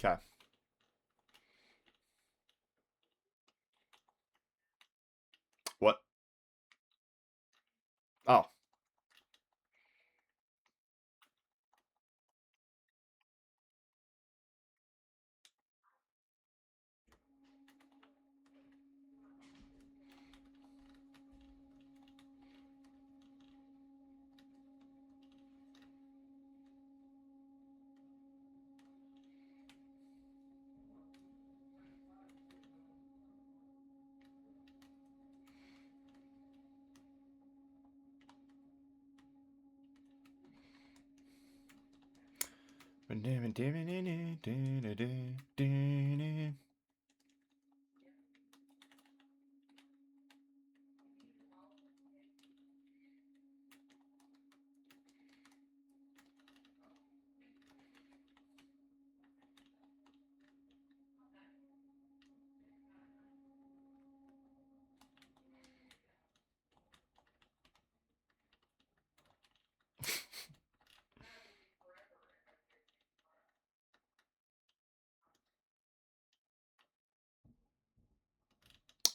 Okay. What? Oh.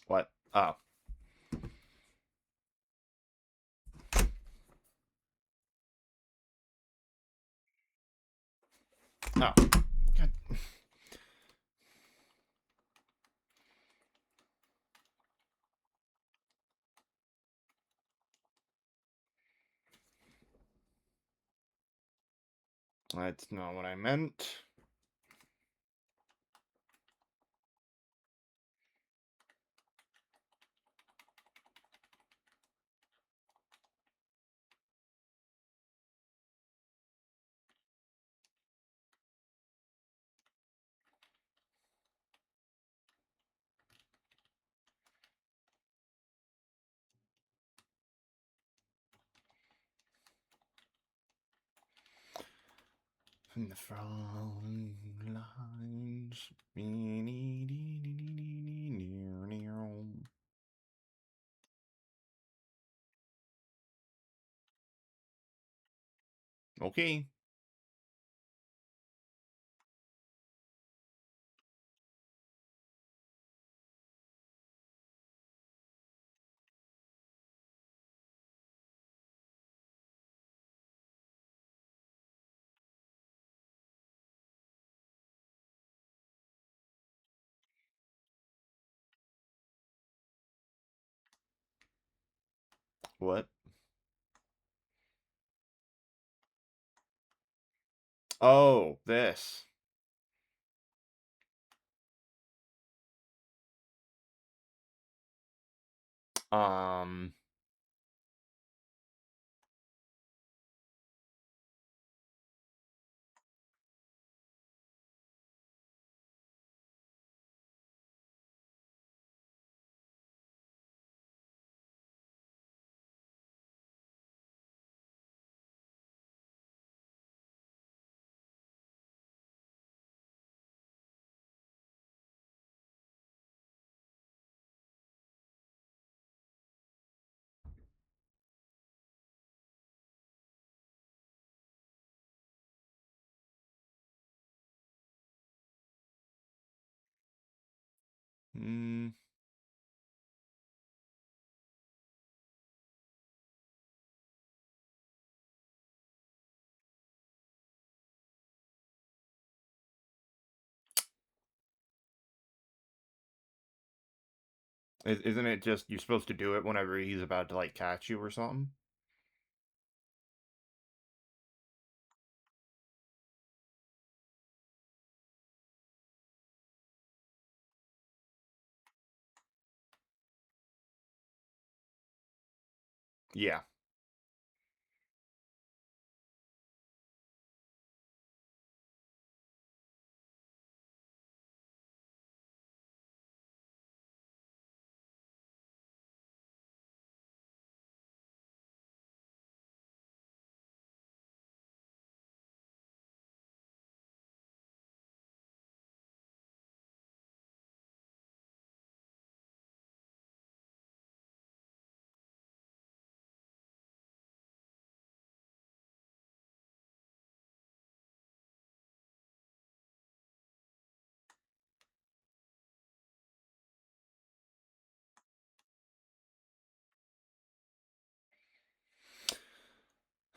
What? Oh. Oh. God. That's not what I meant. From the front lines. Okay. What? Oh, this. Um. Mm, isn't it just you're supposed to do it whenever he's about to like catch you or something? Yeah.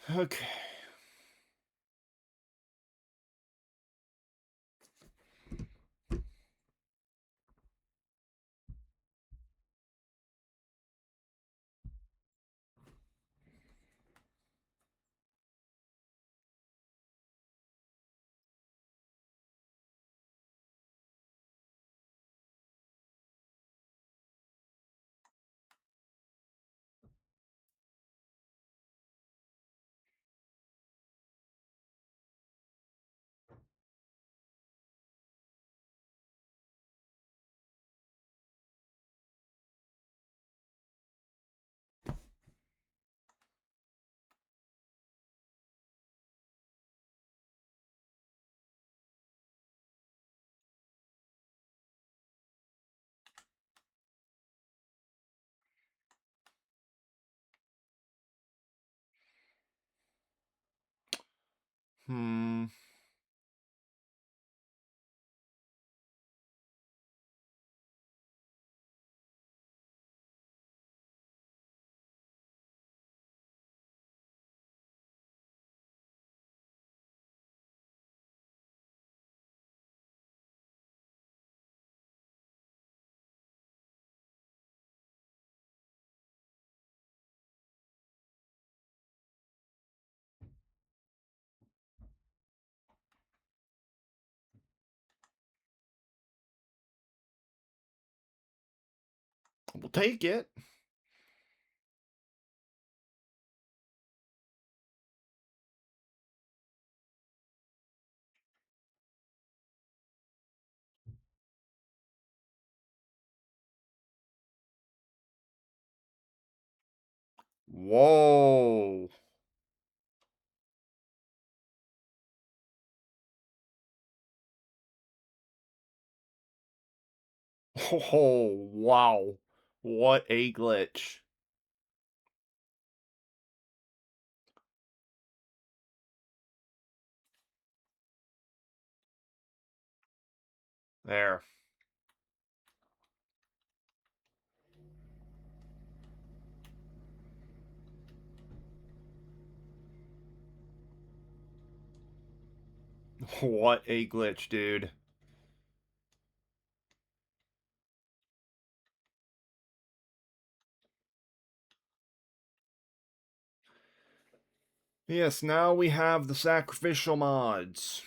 Okay. Hmm. We'll take it. Whoa. Oh, wow. What a glitch. There. What a glitch, dude. Yes, now we have the sacrificial mods.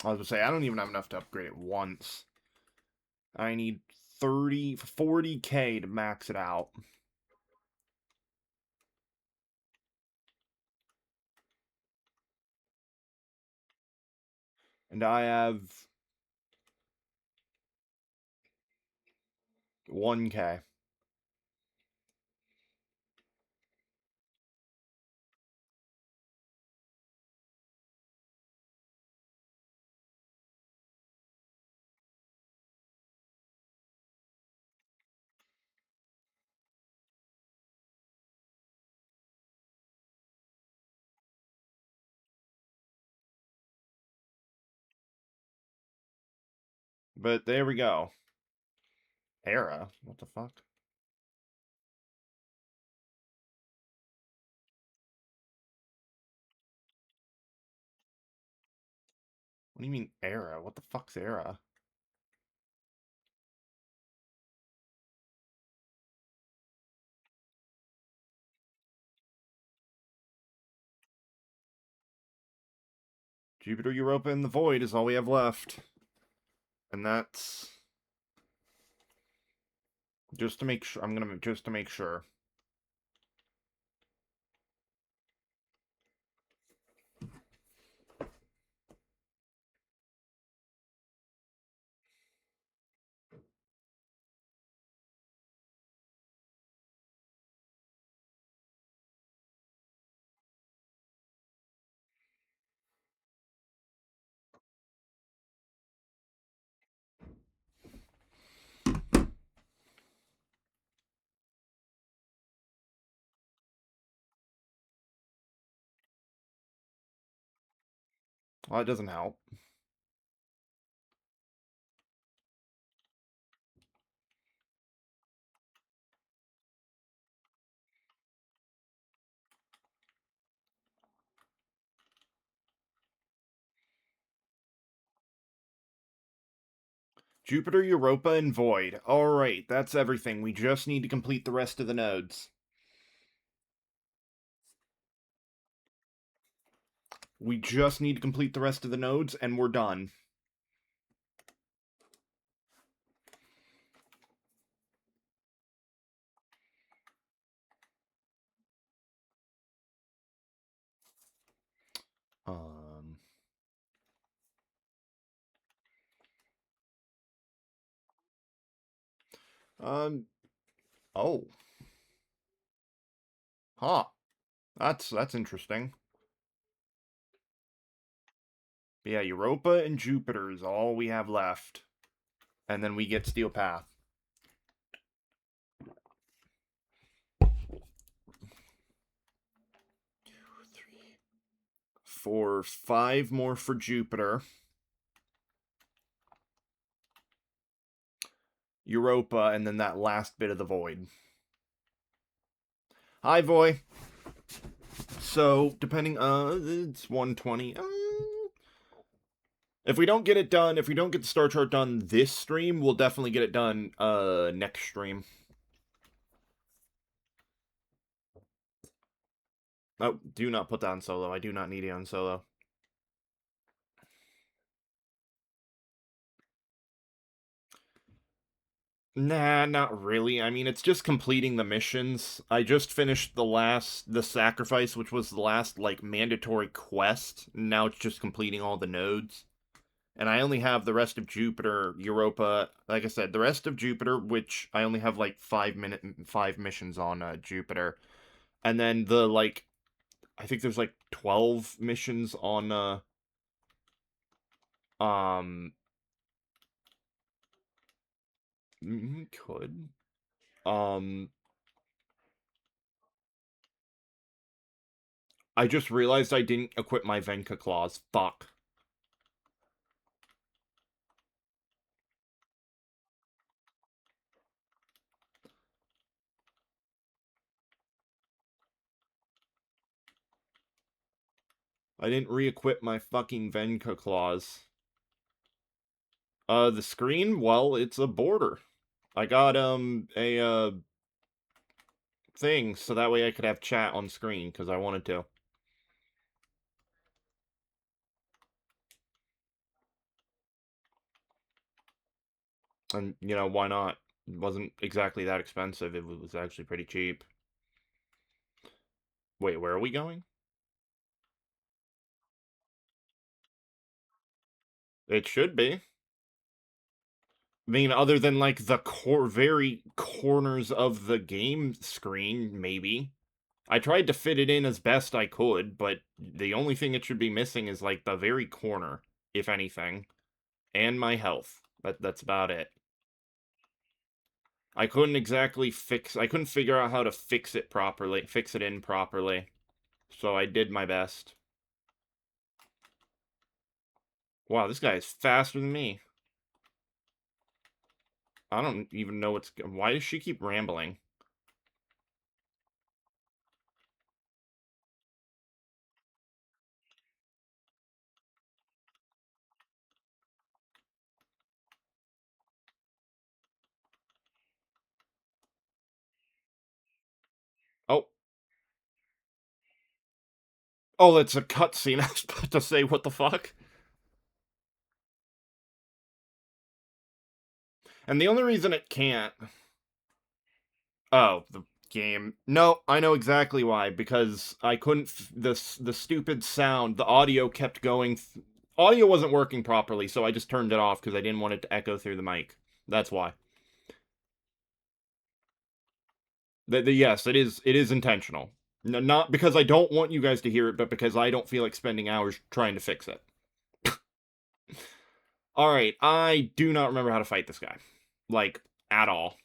I was gonna say, I don't even have enough to upgrade it once. I need 40K to max it out. And I have 1K. But there we go. Era? What the fuck? What do you mean era? What the fuck's era? Jupiter, Europa, and the Void is all we have left. And that's just to make sure. I'm gonna just to make sure. Well, it doesn't help. Jupiter, Europa, and Void. Alright, that's everything. We just need to complete the rest of the nodes. We just need to complete the rest of the nodes, and we're done. Um... Um... Oh. Huh. That's interesting. But yeah, Europa and Jupiter is all we have left. And then we get Steel Path. For 5 more for Jupiter. Europa, and then that last bit of the Void. Hi, Voy. So, depending, it's 120. If we don't get it done, if we don't get the star chart done this stream, we'll definitely get it done, next stream. Oh, do not put that on solo. I do not need it on solo. Nah, not really. I mean, it's just completing the missions. I just finished the sacrifice, which was the last, like, mandatory quest. Now it's just completing all the nodes. And I only have the rest of Jupiter, Europa, like I said, the rest of Jupiter, which I only have, like, 5 missions on, Jupiter. And then the, like, I think there's, like, 12 missions on, um, could. Um, I just realized I didn't equip my Venka claws. Fuck. I didn't re-equip my fucking Venka claws. The screen? Well, it's a border. I got, a, thing, so that way I could have chat on screen, because I wanted to. And, you know, why not? It wasn't exactly that expensive, it was actually pretty cheap. Wait, where are we going? It should be. I mean, other than, like, the very corners of the game screen, maybe. I tried to fit it in as best I could, but the only thing it should be missing is, like, the very corner, if anything. And my health. That's about it. I couldn't exactly I couldn't figure out how to fix it in properly. So I did my best. Wow, this guy is faster than me. I don't even know why does she keep rambling? Oh. Oh, that's a cutscene. I was about to say, what the fuck? And the only reason it can't... Oh, the game. No, I know exactly why. Because I couldn't... the stupid sound, the audio kept going... Audio wasn't working properly, so I just turned it off because I didn't want it to echo through the mic. That's why. Yes, it is intentional. Not because I don't want you guys to hear it, but because I don't feel like spending hours trying to fix it. Alright, I do not remember how to fight this guy. Like, at all.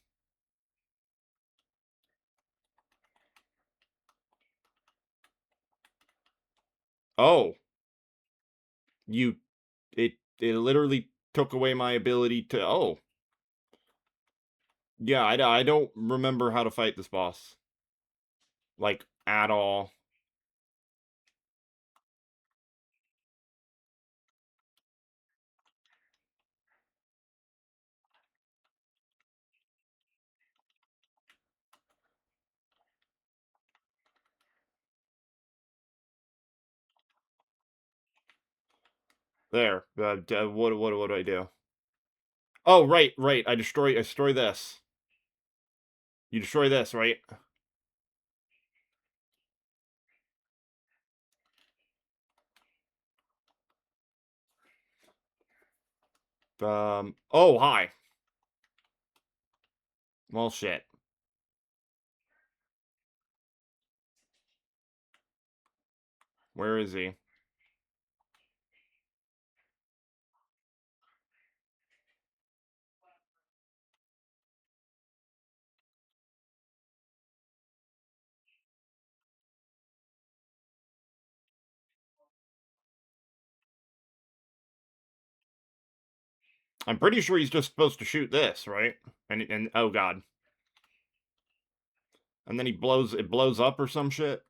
Oh. You, it literally took away my ability to, oh. Yeah, I don't remember how to fight this boss. Like, at all. There. What do I do? Oh, right. I destroy this. You destroy this, right? Oh, hi. Well, shit. Where is he? I'm pretty sure he's just supposed to shoot this, right? And oh god. And then it blows up or some shit.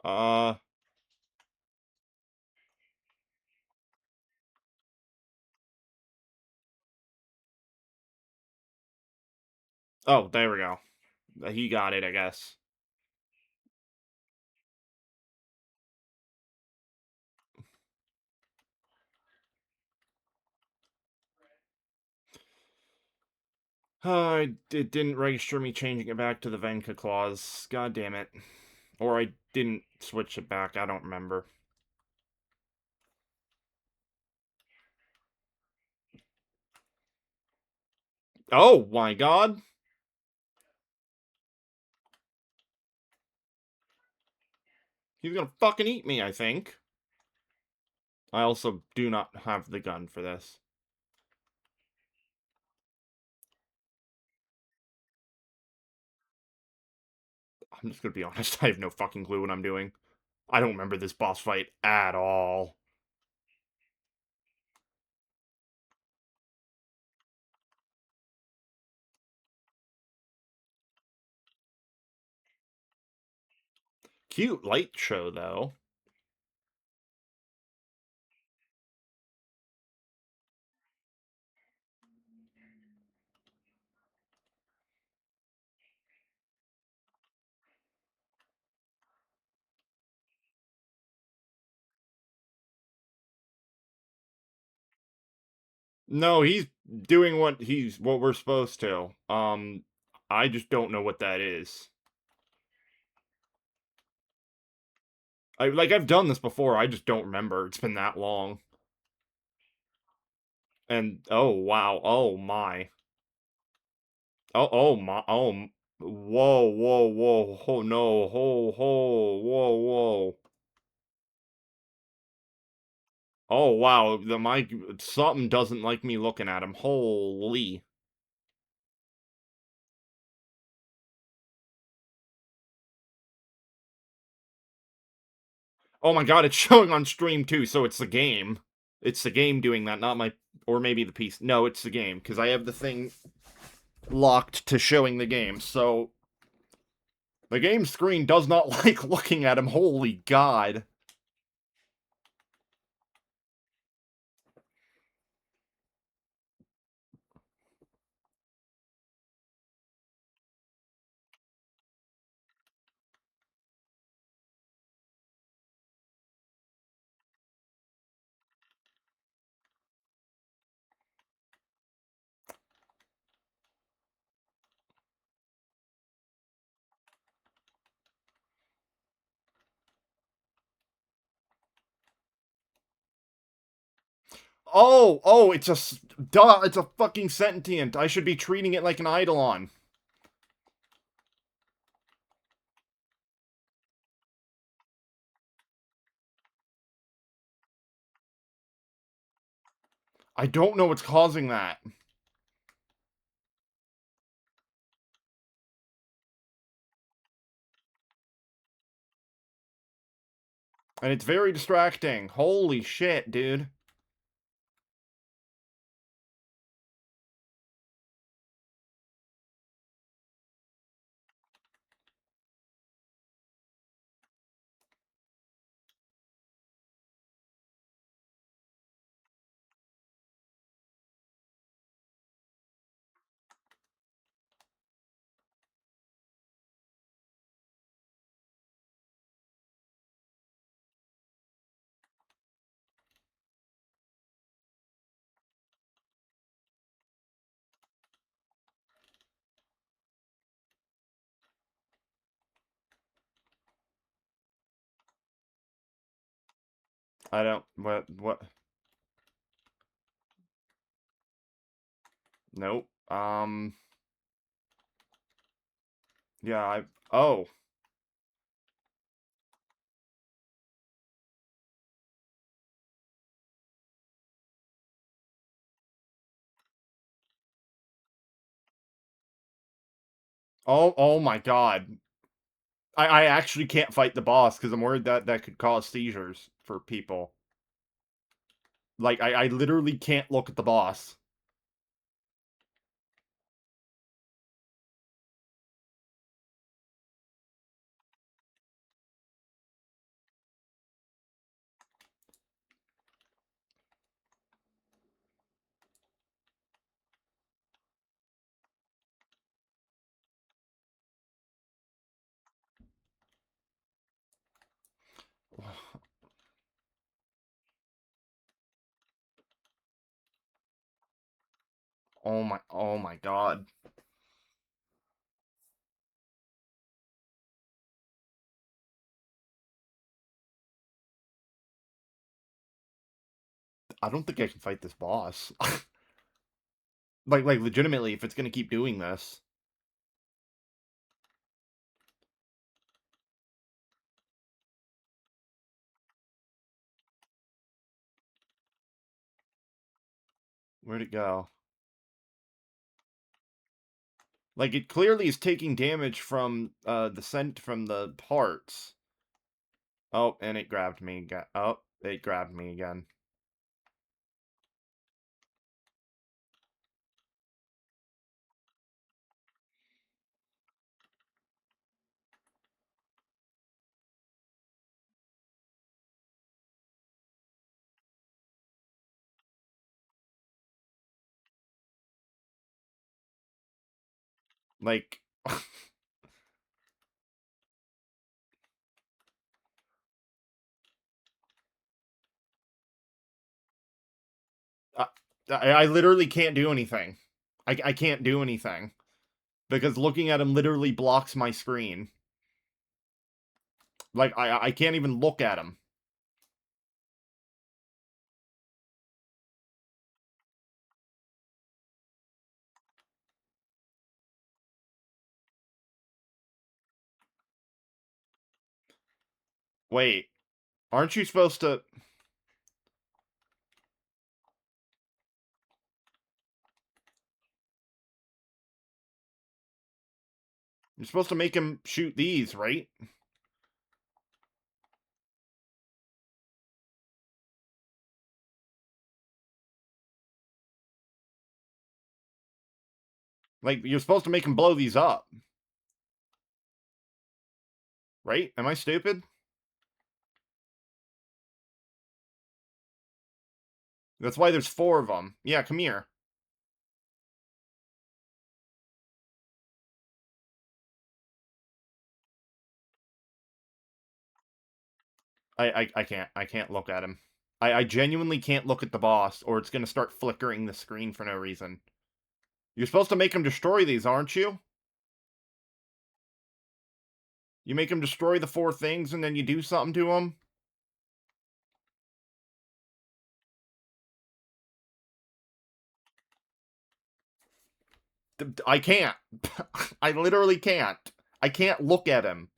Uh, oh, there we go. He got it, I guess. It didn't register me changing it back to the Venka clause. God damn it. Or I didn't switch it back, I don't remember. Oh my god. He's gonna fucking eat me, I think. I also do not have the gun for this. I'm just gonna be honest, I have no fucking clue what I'm doing. I don't remember this boss fight at all. Cute light show, though. No, he's doing what we're supposed to. I just don't know what that is. I've done this before, I just don't remember. It's been that long. And oh wow, oh my. Oh my, whoa, oh no, whoa. Oh wow, the my something doesn't like me looking at him. Holy. Oh my god, it's showing on stream too, so it's the game. It's the game doing that, not my, or maybe the piece. No, it's the game, because I have the thing locked to showing the game, so the game screen does not like looking at him. Holy god. Oh, duh, it's a fucking sentient. I should be treating it like an eidolon. I don't know what's causing that. And it's very distracting. Holy shit, dude. I don't... What? Nope. Yeah, Oh. Oh my god. I actually can't fight the boss because I'm worried that that could cause seizures for people. Like, I literally can't look at the boss. Oh my god. I don't think I can fight this boss. Like legitimately, if it's gonna keep doing this. Where'd it go? Like, it clearly is taking damage from, the scent from the parts. Oh, and it grabbed me again. Oh, it grabbed me again. Like... I, I literally can't do anything. I can't do anything. Because looking at him literally blocks my screen. Like, I can't even look at him. Wait, aren't you supposed to... You're supposed to make him shoot these, right? Like, you're supposed to make him blow these up. Right? Am I stupid? That's why there's 4 of them. Yeah, come here. I can't look at him. I genuinely can't look at the boss, or it's gonna start flickering the screen for no reason. You're supposed to make him destroy these, aren't you? You make him destroy the 4 things, and then you do something to him? I can't. I literally can't. I can't look at him.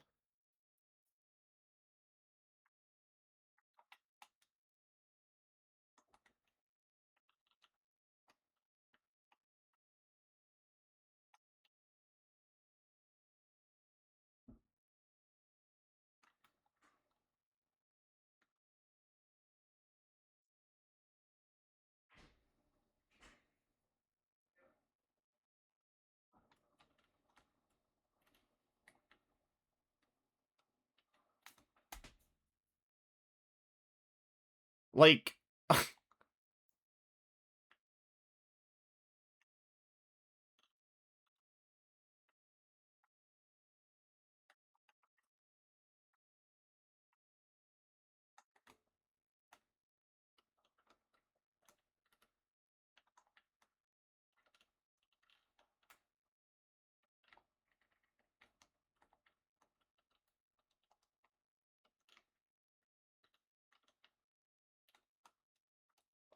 Like,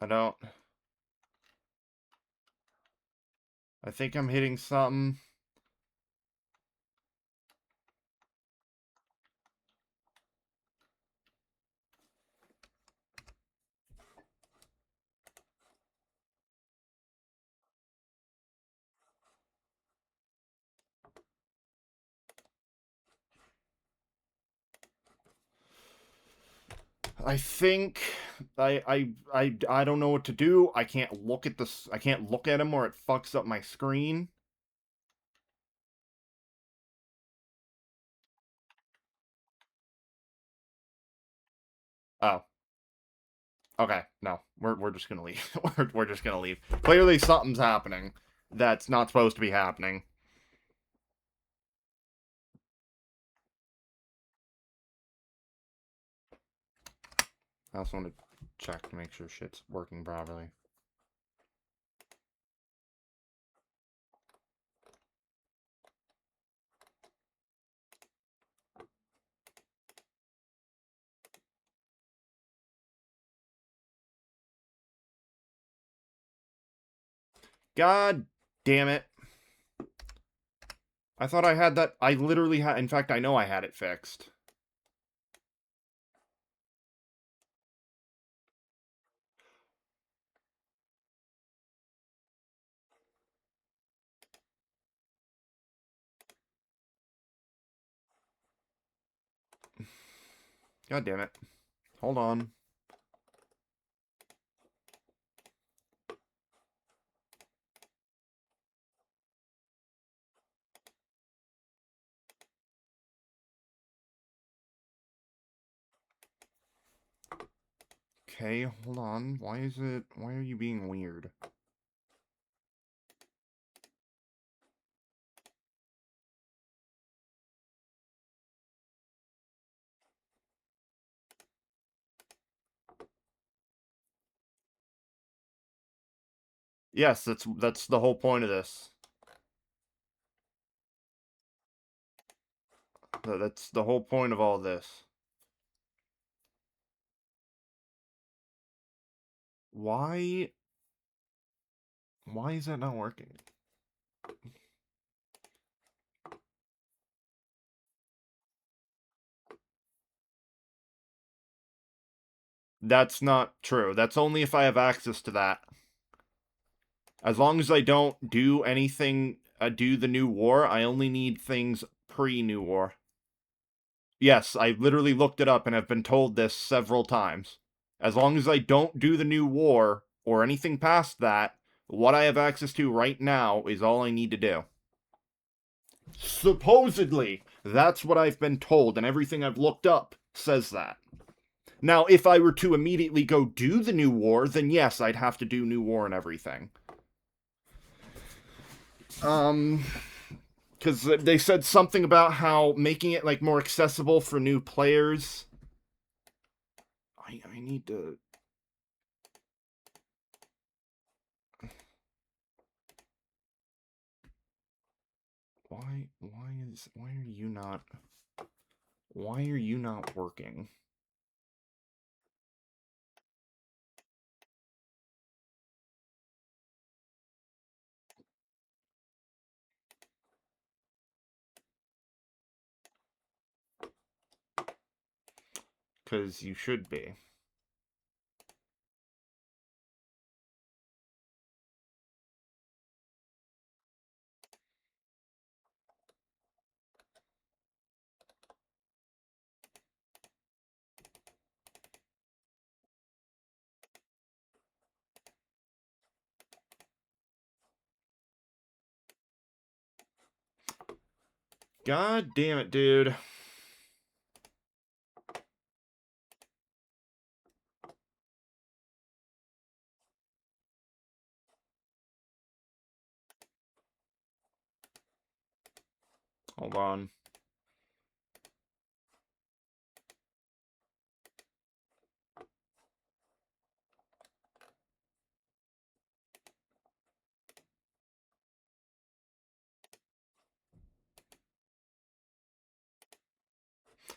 I don't... I think I'm hitting something. I think I don't know what to do. I can't look at this. I can't look at him or it fucks up my screen. Oh, okay. No, we're just gonna leave. we're just gonna leave. Clearly, something's happening that's not supposed to be happening. I also want to check to make sure shit's working properly. God damn it. I thought I had that. I literally had. In fact, I know I had it fixed. God damn it. Hold on. Okay, hold on. Why is it... Why are you being weird? Yes, that's the whole point of this. That's the whole point of all this. Why... Why is that not working? That's not true. That's only if I have access to that. As long as I don't do anything, do the new war, I only need things pre-new war. Yes, I literally looked it up and have been told this several times. As long as I don't do the new war, or anything past that, what I have access to right now is all I need to do. Supposedly, that's what I've been told, and everything I've looked up says that. Now, if I were to immediately go do the new war, then yes, I'd have to do new war and everything. Because they said something about how making it like more accessible for new players. I need to. Why are you not? Why are you not working? Because you should be. God damn it, dude. Hold on.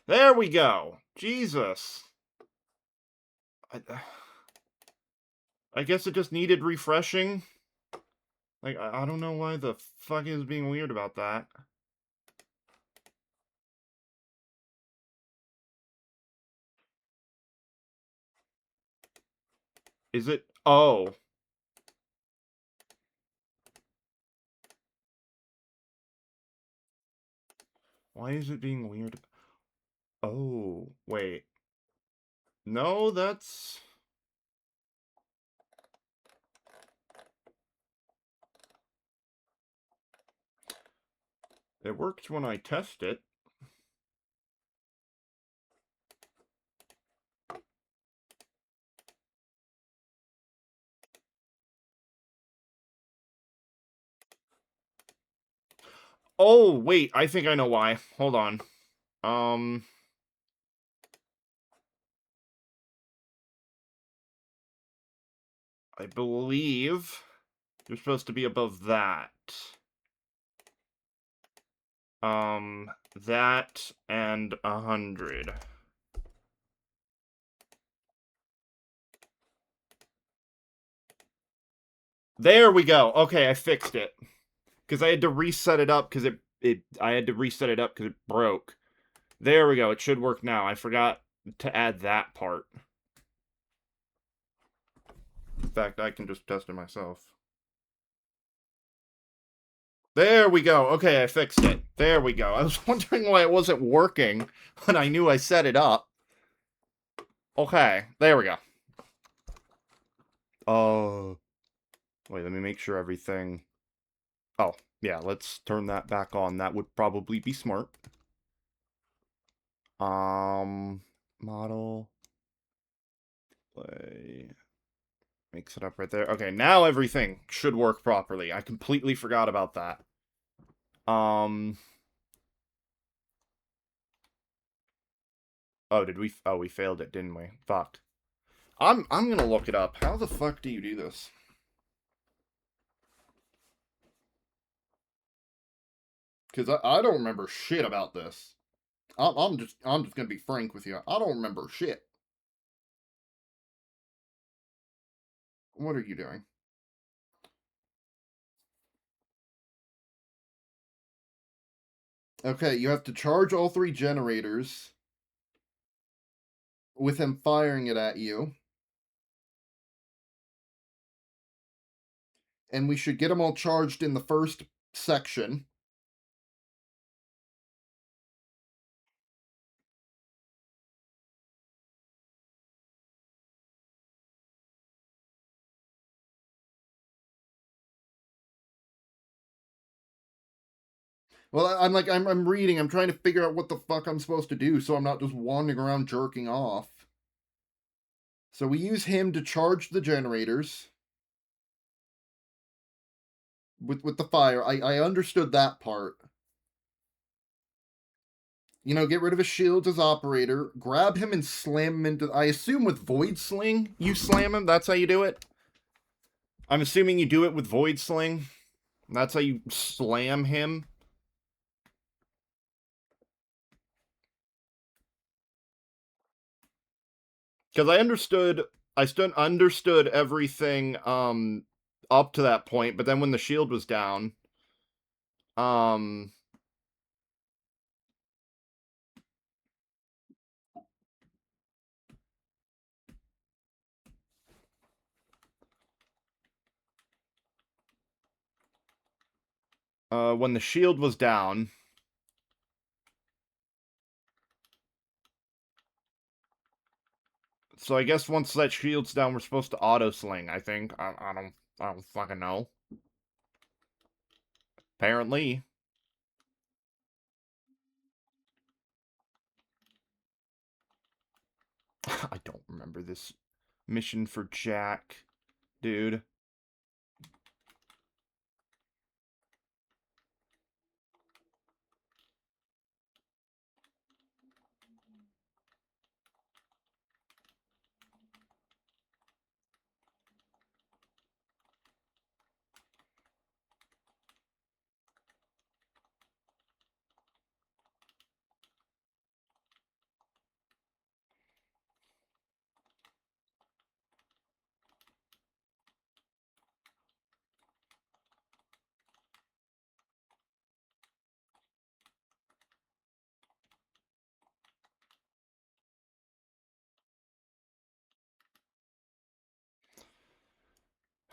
There we go. Jesus. I, I guess it just needed refreshing. Like, I don't know why the fuck is being weird about that. Is it? Oh. Why is it being weird? Oh, wait. No, that's... It works when I test it. Oh, wait, I think I know why. Hold on. Um... I believe you're supposed to be above that. That and 100. There we go. Okay, I fixed it. Because I had to reset it up because I had to reset it up because it broke. There we go. It should work now. I forgot to add that part. In fact, I can just test it myself. There we go. Okay, I fixed it. There we go. I was wondering why it wasn't working when I knew I set it up. Okay, there we go. Oh. Wait, let me make sure everything... Oh, yeah, let's turn that back on. That would probably be smart. Model. Play. Mix it up right there. Okay, now everything should work properly. I completely forgot about that. Oh, did we... Oh, we failed it, didn't we? Fuck. I'm gonna look it up. How the fuck do you do this? Because I don't remember shit about this. I'm just gonna be frank with you. I don't remember shit. What are you doing? Okay, you have to charge all 3 generators with him firing it at you. And we should get them all charged in the first section. Well, I'm reading. I'm trying to figure out what the fuck I'm supposed to do so I'm not just wandering around jerking off. So we use him to charge the generators with the fire. I understood that part. You know, get rid of his shields as operator, grab him and slam him into... I assume with Void Sling, you slam him? That's how you do it? I'm assuming you do it with Void Sling. That's how you slam him. Because I still understood everything, up to that point, but then when the shield was down, um... when the shield was down... So I guess once that shield's down, we're supposed to auto-sling, I think. I don't fucking know. Apparently. I don't remember this mission for Jack, dude.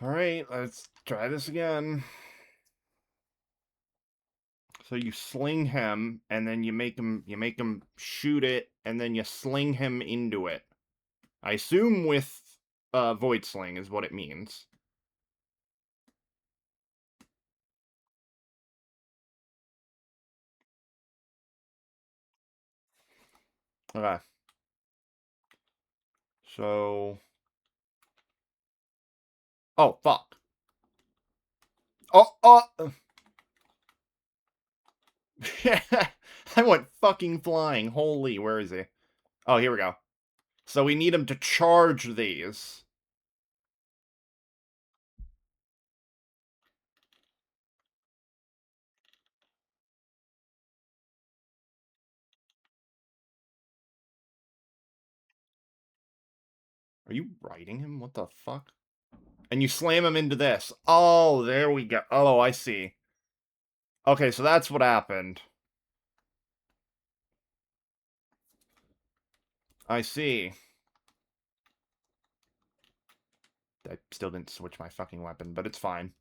Alright, let's try this again. So you sling him, and then you make him shoot it, and then you sling him into it. I assume with void sling is what it means. Okay. So oh fuck. Oh. I went fucking flying. Holy, where is he? Oh, here we go. So we need him to charge these. Are you riding him? What the fuck? And you slam him into this. Oh, there we go. Oh, I see. Okay, so that's what happened. I see. I still didn't switch my fucking weapon, but it's fine.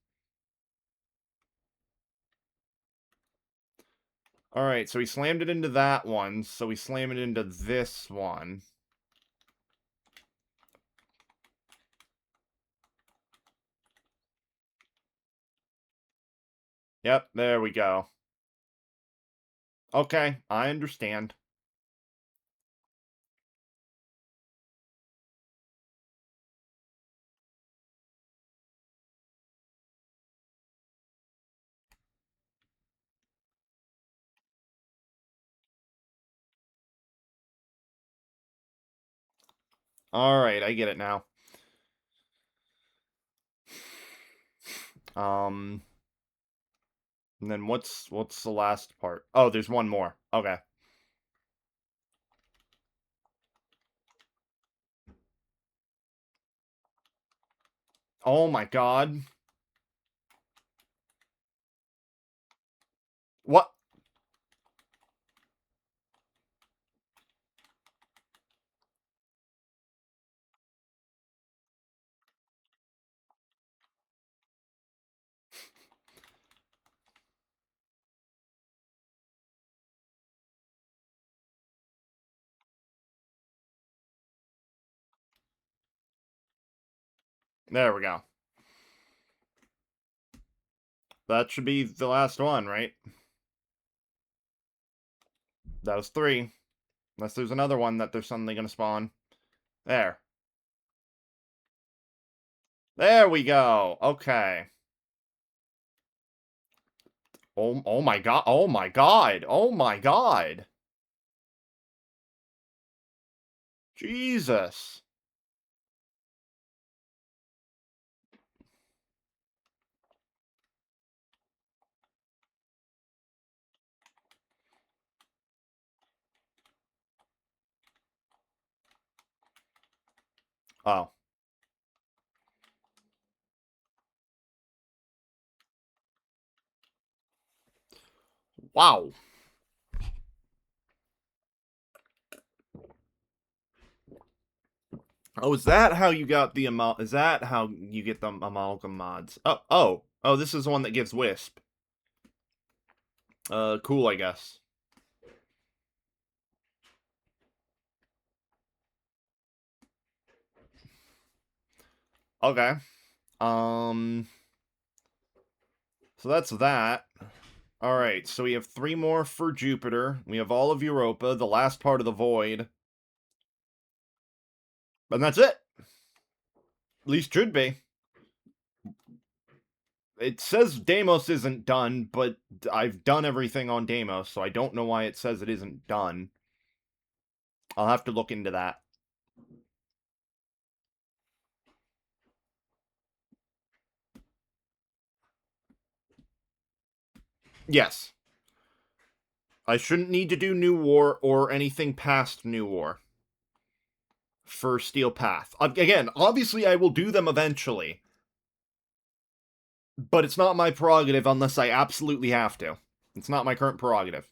Alright, so he slammed it into that one, so we slam it into this one. Yep, there we go. Okay, I understand. Alright, I get it now. Um... And then what's the last part? Oh, there's one more. Okay. Oh my god. What? There we go. That should be the last one, right? That was 3. Unless there's another one that there's suddenly gonna spawn. There. There we go. Okay. Oh my god. Oh my god. Oh my god. Jesus. Oh. Wow. Oh, is that how you got the is that how you get the amalgam mods? Oh, this is the one that gives Wisp. Cool, I guess. Okay. Um, so that's that. Alright, so we have 3 more for Jupiter. We have all of Europa, the last part of the Void. And that's it. At least should be. It says Deimos isn't done, but I've done everything on Deimos, so I don't know why it says it isn't done. I'll have to look into that. Yes. I shouldn't need to do New War or anything past New War for Steel Path. Again, obviously I will do them eventually, but it's not my prerogative unless I absolutely have to. It's not my current prerogative.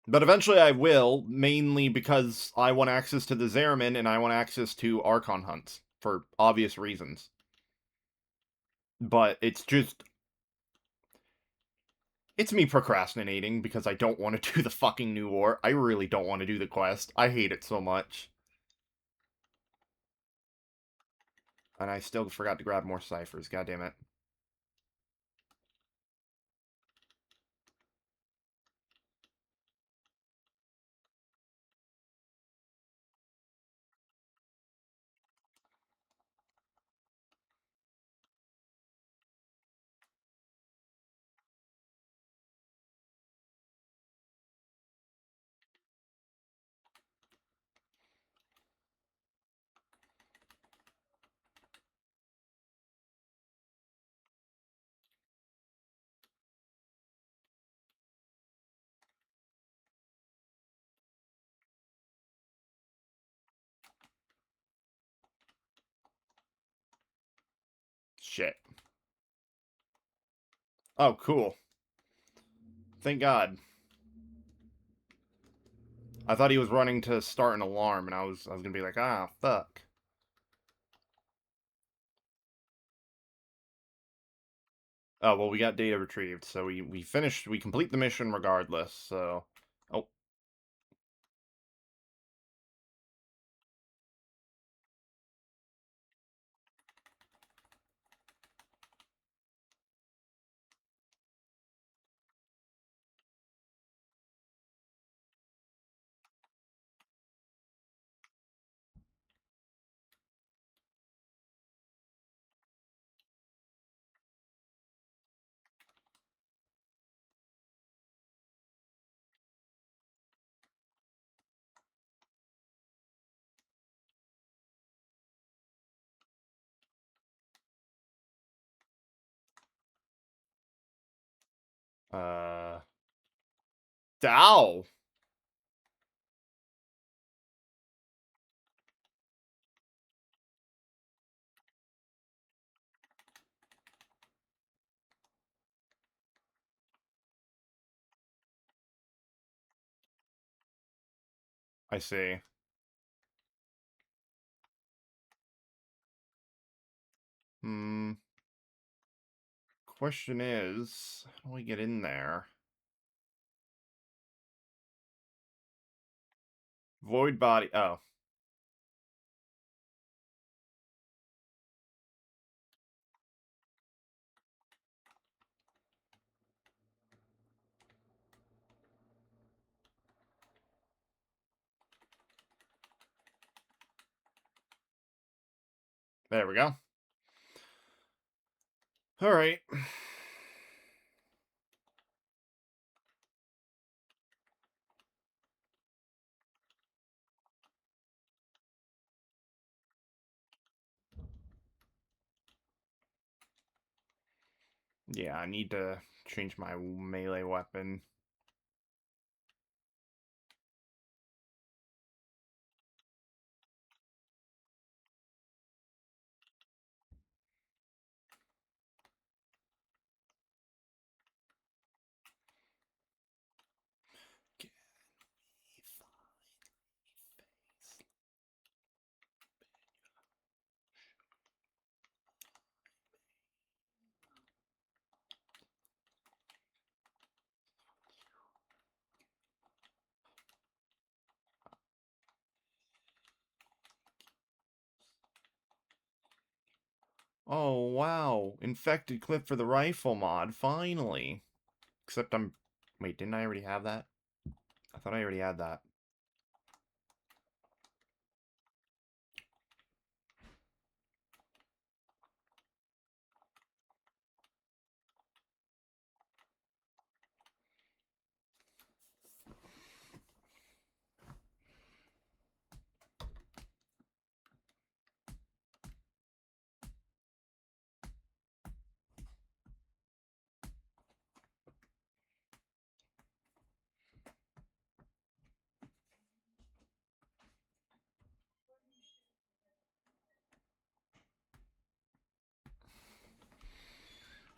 But eventually I will, mainly because I want access to the Zeramin and I want access to Archon hunts, for obvious reasons. But it's just... It's me procrastinating because I don't want to do the fucking new war. I really don't want to do the quest. I hate it so much. And I still forgot to grab more ciphers, god damn it. Shit. Oh, cool. Thank God. I thought he was running to start an alarm, and I was gonna be like, ah, fuck. Oh, well, we got data retrieved, so we finished, we complete the mission regardless, so... Oh. Uh... Ow! I see. Hmm... Question is, how do we get in there? Void body... Oh. There we go. Alright. Yeah, I need to change my melee weapon. Oh, wow. Infected clip for the rifle mod, finally. Except I'm... Wait, didn't I already have that? I thought I already had that.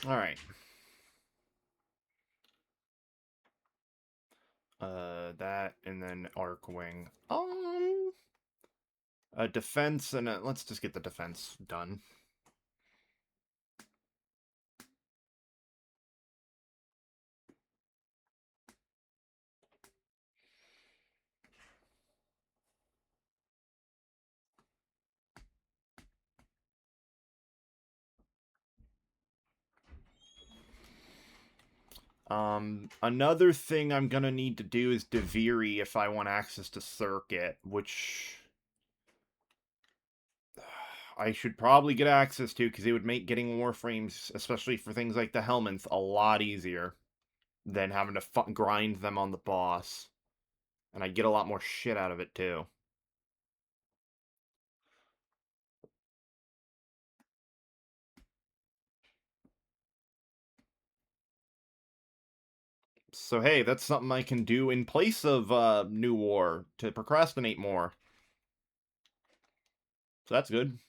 Alright. That and then arc wing. A defense and let's just get the defense done. Another thing I'm gonna need to do is Deviri if I want access to Circuit, which I should probably get access to because it would make getting Warframes, especially for things like the Helminth, a lot easier than having to grind them on the boss. And I get a lot more shit out of it too. So hey, that's something I can do in place of New War to procrastinate more. So that's good.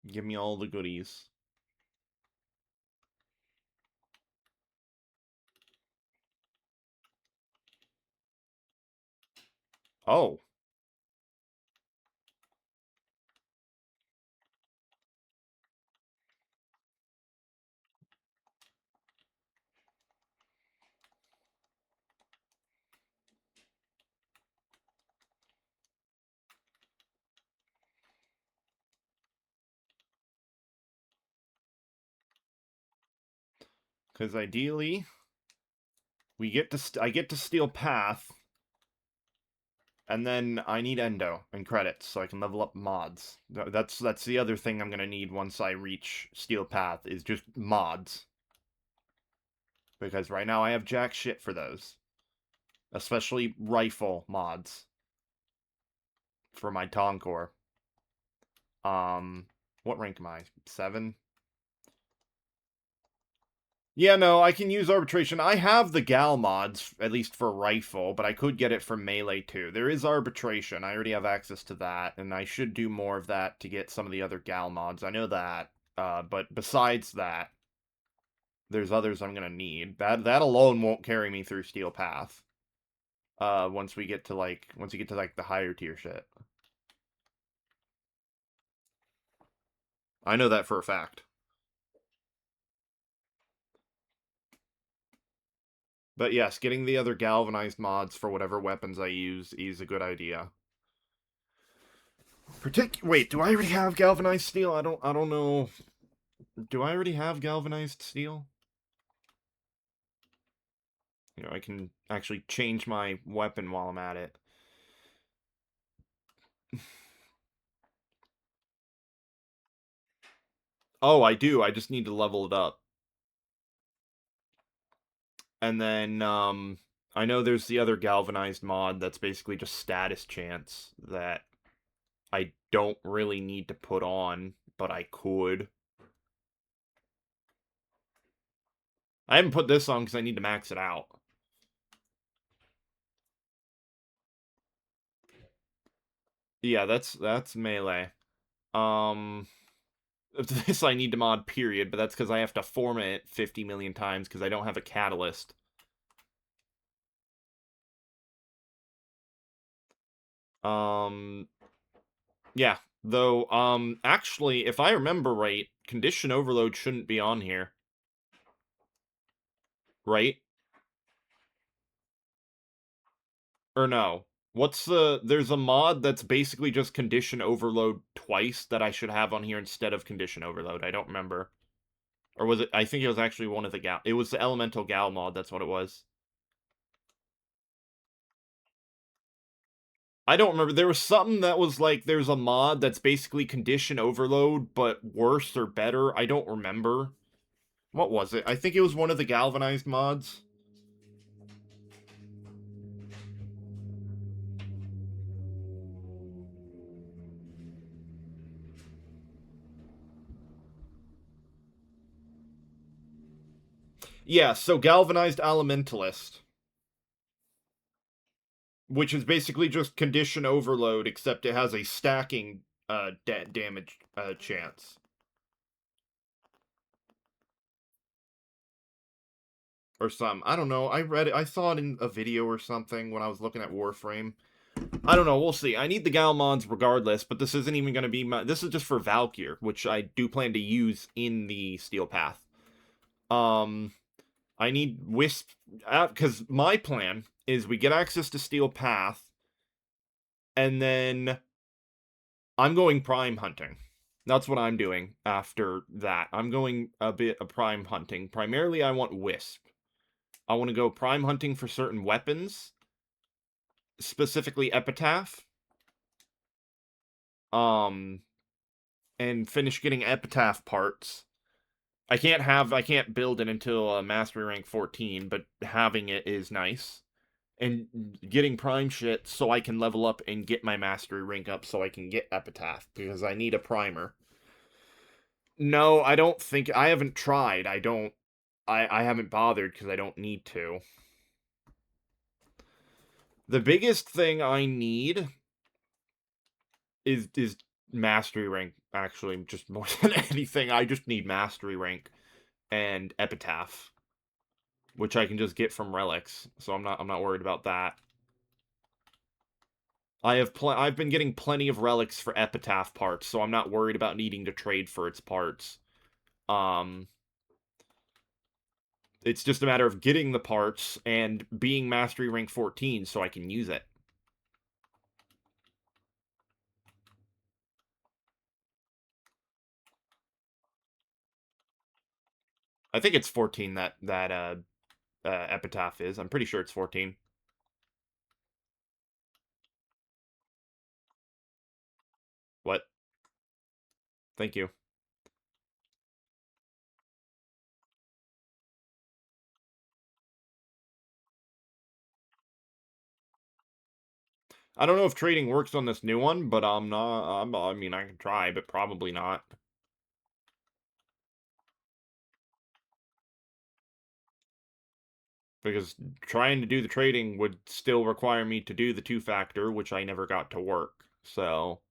Give me all the goodies. Oh. Because ideally, I get to steal Path, and then I need Endo and credits so I can level up mods. That's the other thing I'm gonna need once I reach Steel Path is just mods. Because right now I have jack shit for those. Especially rifle mods. For my Tonkor. What rank am I? 7? Yeah, no, I can use arbitration. I have the Gal mods, at least for rifle, but I could get it for melee too. There is arbitration. I already have access to that, and I should do more of that to get some of the other Gal mods. I know that. But besides that, there's others I'm gonna need. That alone won't carry me through Steel Path. Once we get to like the higher tier shit. I know that for a fact. But yes, getting the other galvanized mods for whatever weapons I use is a good idea. Wait, do I already have galvanized steel? I don't know. Do I already have galvanized steel? You know, I can actually change my weapon while I'm at it. Oh, I do. I just need to level it up. And then I know there's the other galvanized mod that's basically just status chance that I don't really need to put on, but I could. I haven't put this on because I need to max it out. Yeah, that's melee. Um, this I need to mod period, but that's because I have to form it 50 million times because I don't have a catalyst. Um, yeah. Though, actually, if I remember right, condition overload shouldn't be on here. Right? Or no? There's a mod that's basically just condition overload twice that I should have on here instead of condition overload. I don't remember. Or was it, I think it was actually one of the gal, it was the elemental gal mod, that's what it was. I don't remember. There was something that was like, there's a mod that's basically condition overload, but worse or better. I don't remember. What was it? I think it was one of the galvanized mods. Yeah, so galvanized elementalist. which is basically just condition overload, except it has a stacking damage chance. Or some. I don't know. I read it. I saw it in a video or something when I was looking at Warframe. I don't know. We'll see. I need the Gal mods regardless, but this isn't even going to be my. This is just for Valkyr, which I do plan to use in the Steel Path. Um, I need Wisp because my plan is we get access to Steel Path, and then I'm going Prime hunting. That's what I'm doing after that. I'm going a bit of Prime hunting. Primarily, I want Wisp. I want to go Prime hunting for certain weapons, specifically Epitaph. Um, and finish getting Epitaph parts. I can't build it until Mastery rank 14, but having it is nice. And getting Prime shit so I can level up and get my Mastery rank up so I can get Epitaph because I need a primer. No, I don't think I haven't tried. I haven't bothered because I don't need to. The biggest thing I need is Mastery rank, actually, just more than anything. I just need Mastery rank and Epitaph, which I can just get from relics. So I'm not worried about that. I've been getting plenty of relics for Epitaph parts, so I'm not worried about needing to trade for its parts. Um it's just a matter of getting the parts and being Mastery rank 14 so I can use it. I think it's 14 that Epitaph is. I'm pretty sure it's 14. What? Thank you. I don't know if trading works on this new one, but I'm not. I mean, I can try, but probably not. Because trying to do the trading would still require me to do the two-factor, which I never got to work. So,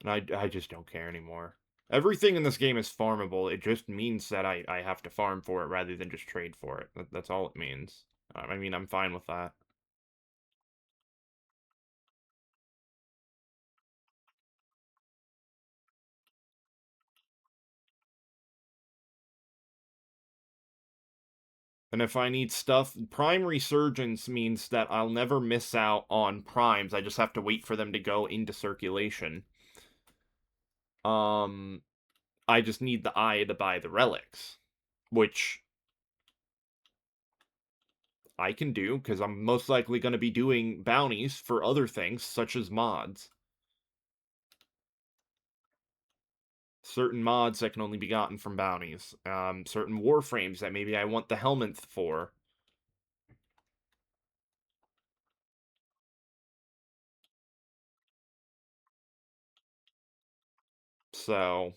and I just don't care anymore. Everything in this game is farmable. It just means that I have to farm for it rather than just trade for it. That's all it means. I mean, I'm fine with that. And if I need stuff, Prime Resurgence means that I'll never miss out on primes. I just have to wait for them to go into circulation. Um, I just need the eye to buy the relics, which I can do because I'm most likely going to be doing bounties for other things, such as mods. Certain mods that can only be gotten from bounties. Certain warframes that maybe I want the helmet for. So,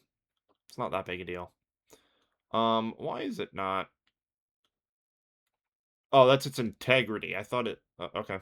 it's not that big a deal. Why is it not? Oh, that's its integrity. I thought it... okay.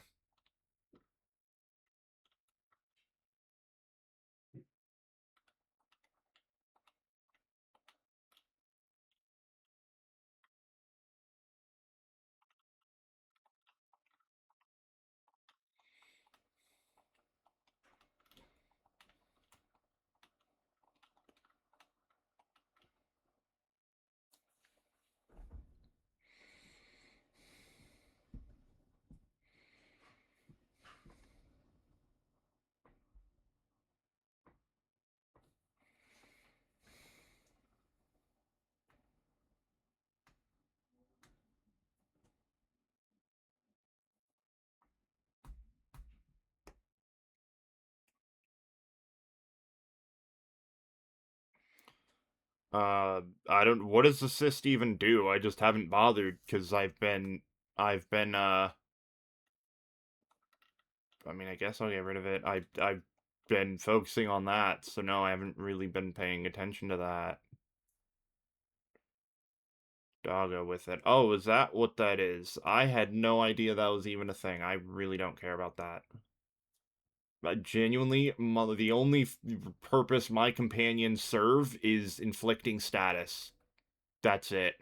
I don't... What does assist even do? I just haven't bothered because I've been, I mean, I guess I'll get rid of it. I've been focusing on that, so no, I haven't really been paying attention to that. Doggo with it. Oh, is that what that is? I had no idea that was even a thing. I really don't care about that. Genuinely, the only purpose my companions serve is inflicting status. That's it.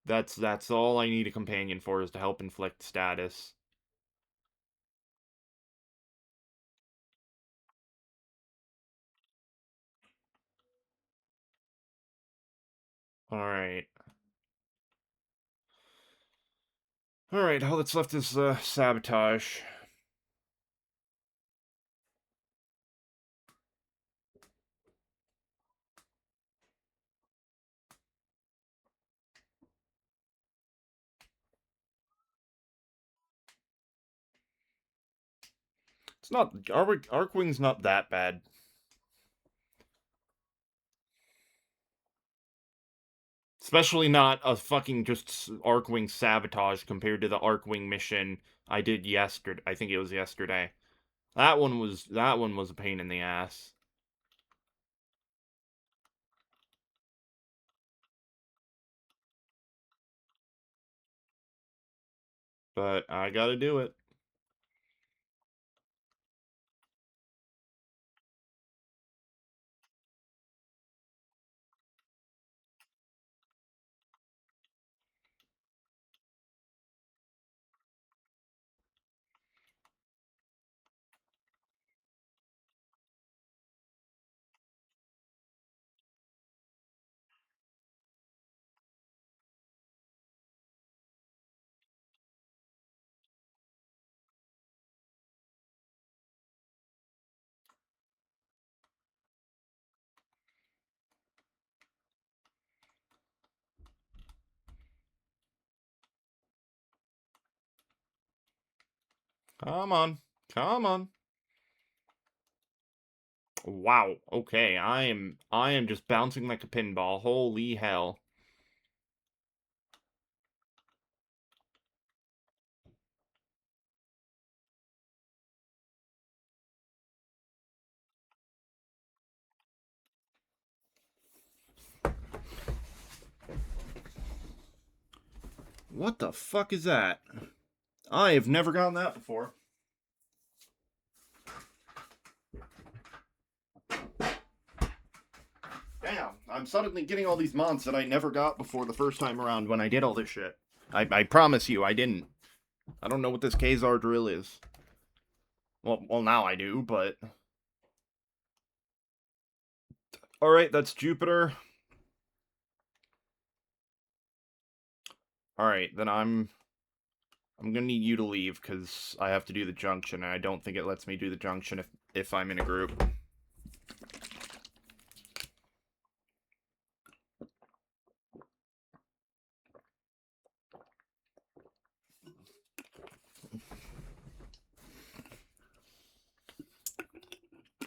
That's all I need a companion for, is to help inflict status. Alright. Alright, all that's left is sabotage. It's not... Arcwing's not that bad. Especially not a fucking just Arcwing sabotage compared to the Arcwing mission I did yesterday. I think it was yesterday. That one was a pain in the ass. But I gotta do it. Come on. Come on. Wow. Okay, I am just bouncing like a pinball. Holy hell. What the fuck is that? I have never gotten that before. Damn, I'm suddenly getting all these mons that I never got before the first time around when I did all this shit. I promise you, I didn't. I don't know what this Kazar drill is. Well, now I do, but... Alright, that's Jupiter. Alright, then I'm gonna need you to leave, because I have to do the junction, and I don't think it lets me do the junction if I'm in a group.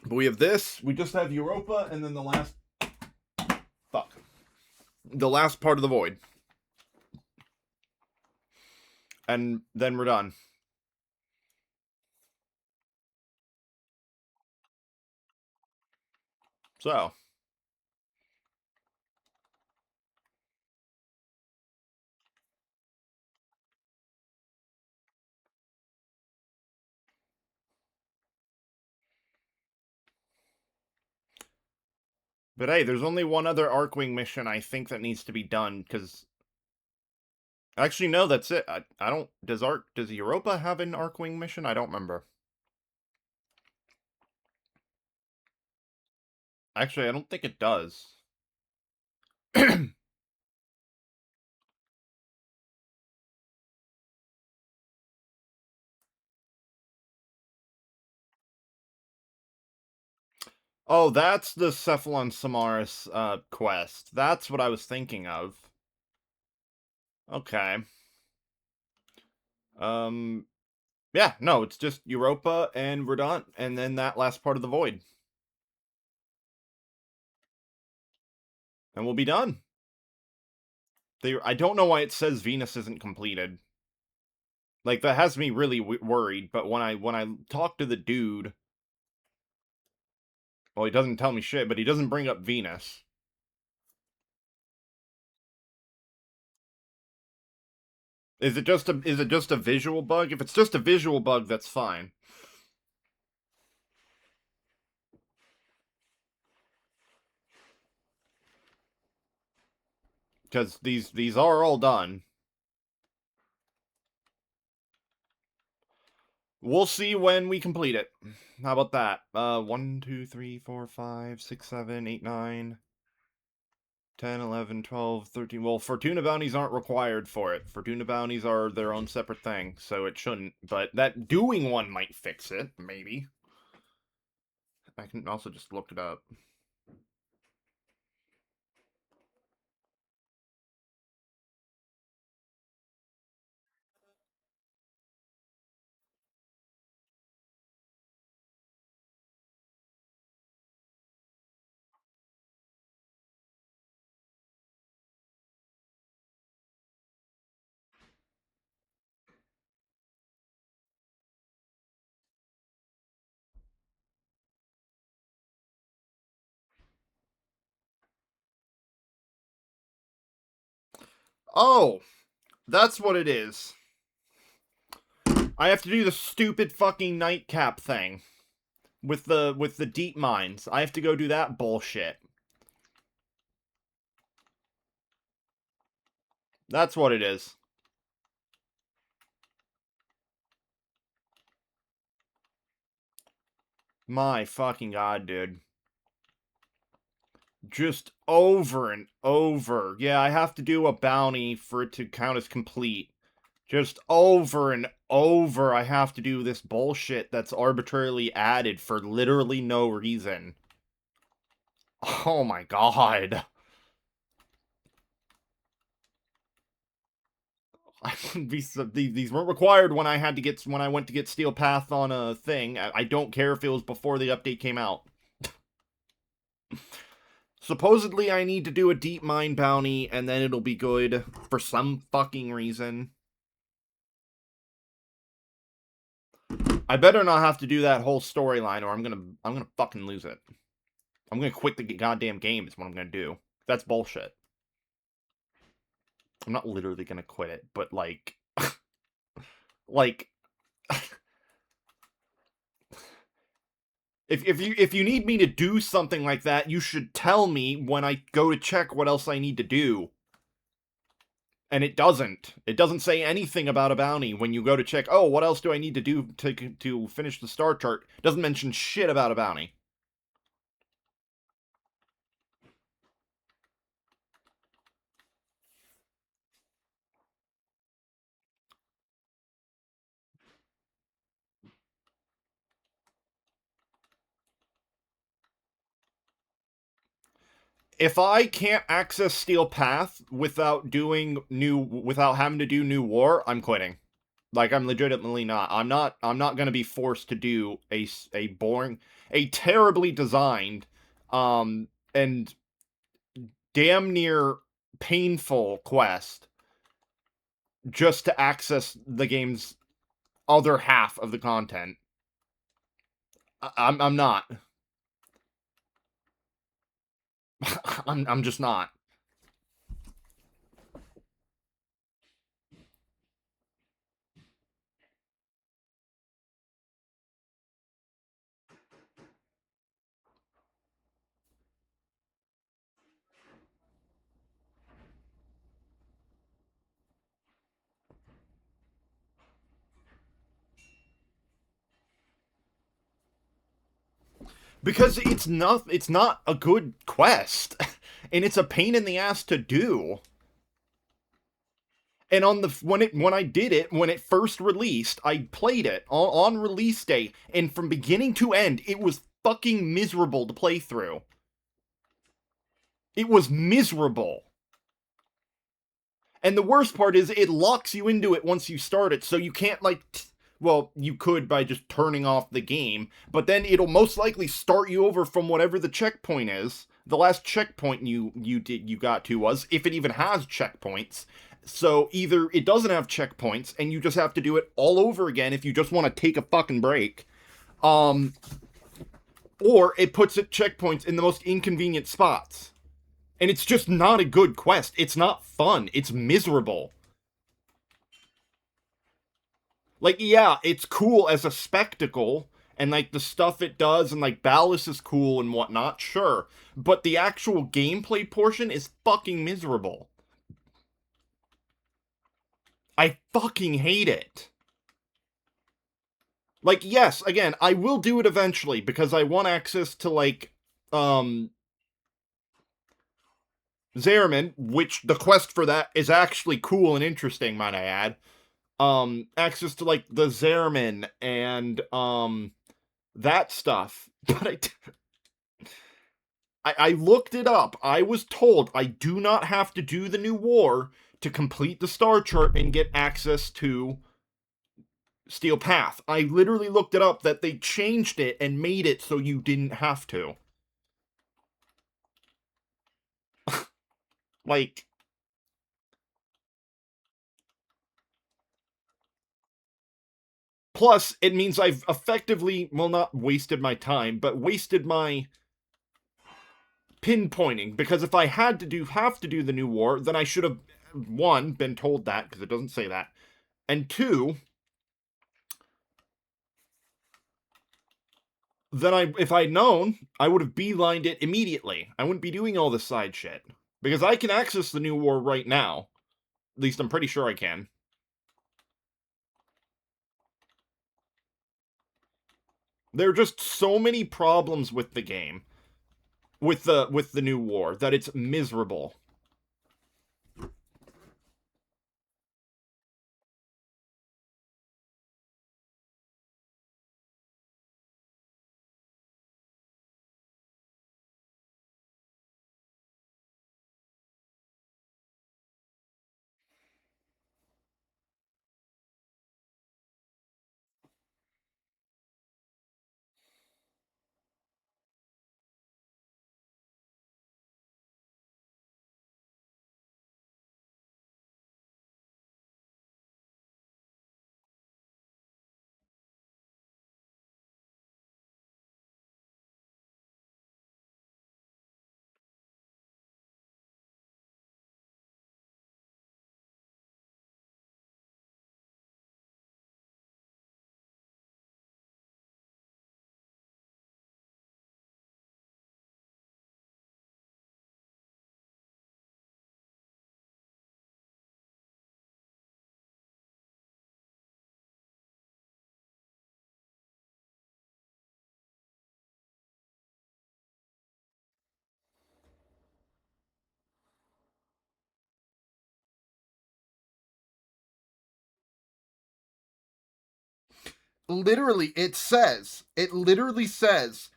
But we have this, we just have Europa, and then the last... Fuck. The last part of the void. And then we're done. So... But hey, there's only one other Arcwing mission I think that needs to be done, because... Actually, no, that's it. I don't... Does Europa have an Arcwing mission? I don't remember. Actually, I don't think it does. Oh, that's the Cephalon Samaris quest. That's what I was thinking of. Okay. Yeah, no, it's just Europa and we're done. And then that last part of the void. And we'll be done. I don't know why it says Venus isn't completed. Like, that has me really worried, but when I talk to the dude... Well, he doesn't tell me shit, but he doesn't bring up Venus. Is it just a visual bug? If it's just a visual bug, that's fine. Because these are all done. We'll see when we complete it. How about that? 1, 2, 3, 4, 5, 6, 7, 8, 9, 10, 11, 12, 13. Well, Fortuna bounties aren't required for it. Fortuna bounties are their own separate thing, so it shouldn't. But that doing one might fix it, maybe. I can also just look it up. Oh, that's what it is. I have to do the stupid fucking nightcap thing with the deep mines. I have to go do that bullshit. That's what it is. My fucking god, dude. Just over and over. Yeah, I have to do a bounty for it to count as complete. Just over and over, I have to do this bullshit that's arbitrarily added for literally no reason. Oh my god. I wouldn't be these weren't required when I went to get Steel Path on a thing. I don't care if it was before the update came out. Supposedly I need to do a deep mine bounty and then it'll be good for some fucking reason. I better not have to do that whole storyline or I'm gonna fucking lose it. I'm gonna quit the goddamn game is what I'm gonna do. That's bullshit. I'm not literally gonna quit it, but like like if you need me to do something like that, you should tell me when I go to check what else I need to do. And it doesn't. It doesn't say anything about a bounty when you go to check, oh, what else do I need to do to finish the star chart? It doesn't mention shit about a bounty. If I can't access Steel Path without having to do New War, I'm quitting. Like I'm legitimately not. I'm not going to be forced to do a boring, a terribly designed and damn near painful quest just to access the game's other half of the content. I'm not. I'm just not. Because it's not a good quest. And it's a pain in the ass to do. And when I did it, when it first released, I played it on release day, and from beginning to end, it was fucking miserable to play through. It was miserable. And the worst part is it locks you into it once you start it, so you can't well, you could by just turning off the game, but then it'll most likely start you over from whatever the checkpoint is. The last checkpoint you got to was, if it even has checkpoints. So either it doesn't have checkpoints and you just have to do it all over again if you just want to take a fucking break. Um or it puts it checkpoints in the most inconvenient spots. And it's just not a good quest. It's not fun. It's miserable. Like, yeah, it's cool as a spectacle, and like the stuff it does, and like Ballast is cool and whatnot, sure. But the actual gameplay portion is fucking miserable. I fucking hate it. Like, yes, again, I will do it eventually because I want access to like um Zariman, which the quest for that is actually cool and interesting, might I add. Access to like the Zariman and that stuff. But I looked it up. I was told I do not have to do the new war to complete the star chart and get access to Steel Path. I literally looked it up that they changed it and made it so you didn't have to. Like, plus, it means I've effectively, well, not wasted my time, but wasted my pinpointing. Because if I had to have to do the new war, then I should have, one, been told that, because it doesn't say that. And two, then if I'd known, I would have beelined it immediately. I wouldn't be doing all this side shit. Because I can access the new war right now. At least I'm pretty sure I can. There are just so many problems with the game, with the new war, that it's miserable. It literally says,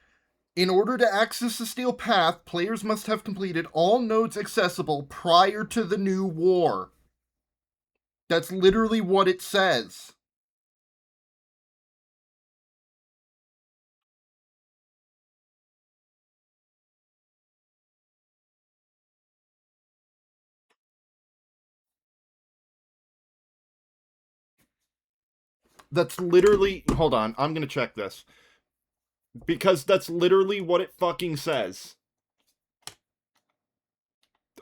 in order to access the Steel Path, players must have completed all nodes accessible prior to the new war. That's literally what it says. That's literally. Hold on, I'm gonna check this. Because that's literally what it fucking says.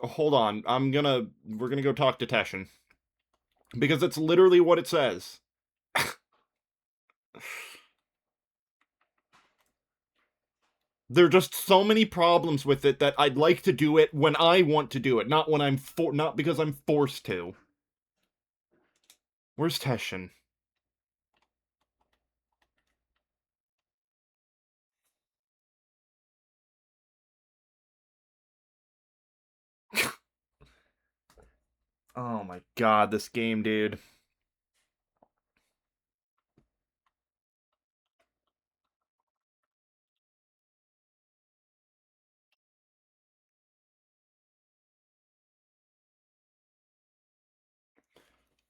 Hold on, We're gonna go talk to Teshin. Because that's literally what it says. There are just so many problems with it that I'd like to do it when I want to do it, not when not because I'm forced to. Where's Teshin? Oh my god, this game, dude.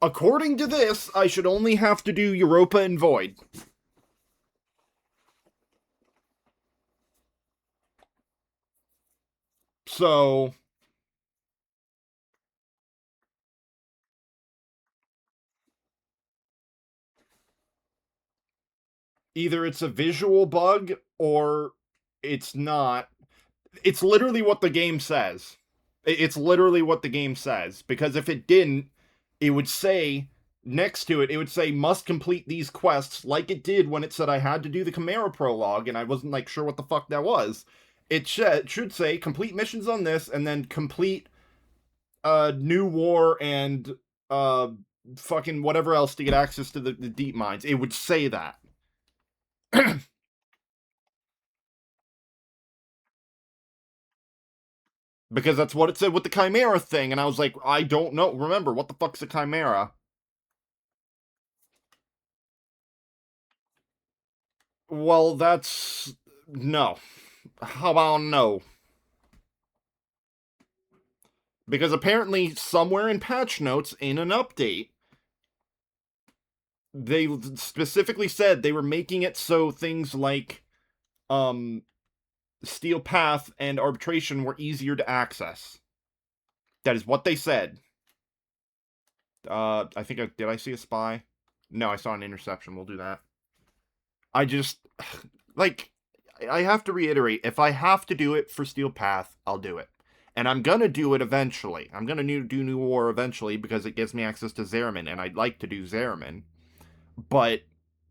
According to this, I should only have to do Europa and Void. So, either it's a visual bug or It's not. It's literally what the game says. It's literally what the game says. Because if it didn't, it would say next to it, it would say must complete these quests, like it did when it said I had to do the Chimera prologue, and I wasn't like sure what the fuck that was. It should say complete missions on this, and then complete New War and uh fucking whatever else to get access to the deep mines. It would say that. Because that's what it said with the Chimera thing, and I was like, I don't know. Remember, what the fuck's a Chimera? Well, that's no. How about no? Because apparently, somewhere in patch notes in an update, they specifically said they were making it so things like um Steel Path and Arbitration were easier to access. That is what they said. I think did I see a spy? No, I saw an interception. We'll do that. I just like I have to reiterate, if I have to do it for Steel Path, I'll do it. And I'm gonna do it eventually. I'm gonna do New War eventually because it gives me access to Zariman, and I'd like to do Zariman. But